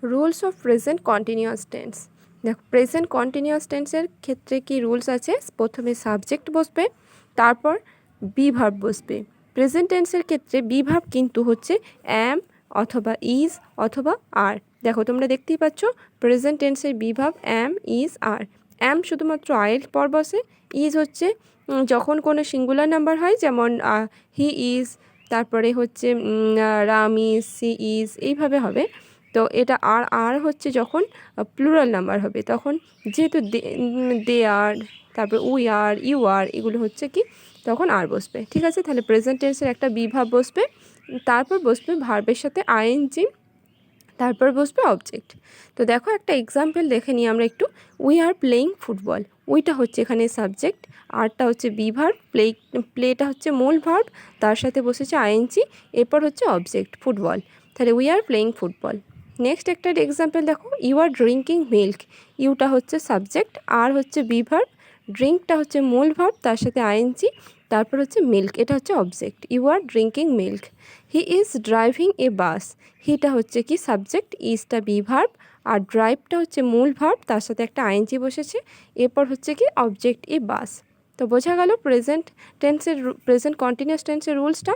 Rules of present continuous tense. দেখো present continuous টেন্সের ক্ষেত্রে কি রুলস আছে, প্রথমে সাবজেক্ট বসবে, তারপর বি ভার্ব বসবে। প্রেজেন্ট টেন্সের ক্ষেত্রে বি ভার্ব কিন্তু হচ্ছে অ্যাম অথবা ইজ অথবা আর। দেখো তোমরা দেখতেই পাচ্ছ প্রেজেন্ট টেন্সের বি ভার্ব অ্যাম ইজ আর। অ্যাম শুধুমাত্র আয়ের পর বসে, ইজ হচ্ছে যখন কোনো সিঙ্গুলার নাম্বার হয়, যেমন হি ইজ, তারপরে হচ্ছে রাম ইজ, সি ইজ, এইভাবে হবে। তো এটা আর আর হচ্ছে যখন প্লুরাল নাম্বার হবে, তখন যেহেতু দে আর, তারপর উই আর, ইউ আর, এগুলো হচ্ছে কি তখন আর বসবে। ঠিক আছে, তাহলে প্রেজেন্ট টেন্সের একটা বি ভার্ব বসবে, তারপর বসবে ভার্বের সাথে আইএনজি, তারপর বসবে অবজেক্ট। তো দেখো একটা এক্সাম্পল দেখে নিই আমরা একটু। উই আর প্লেয়িং ফুটবল, উইটা হচ্ছে এখানে সাবজেক্ট, আরটা হচ্ছে বি ভার্ব, প্লেটা হচ্ছে মূল ভার্ব, তার সাথে বসেছে আইএনজি, এরপর হচ্ছে অবজেক্ট ফুটবল। তাহলে we are playing football. Next একটা এক্সাম্পল দেখো, ইউ আর ড্রিঙ্কিং মিল্ক, ইউটা হচ্ছে সাবজেক্ট, আর হচ্ছে বি ভার্ব, ড্রিঙ্কটা হচ্ছে মূল ভার্ব, তার সাথে আইএনজি, তারপর হচ্ছে মিল্ক, এটা হচ্ছে object. You are drinking milk. He is driving a bus, হিটা হচ্ছে কি সাবজেক্ট, ইজটা বি ভার্ব, আর ড্রাইভটা হচ্ছে মূল ভার্ব, তার সাথে একটা আইএনজি বসেছে, এরপর হচ্ছে কি অবজেক্ট এ বাস। তো বোঝা গেল প্রেজেন্ট টেন্সের, প্রেজেন্ট কন্টিনিউয়াস টেন্সের রুলসটা।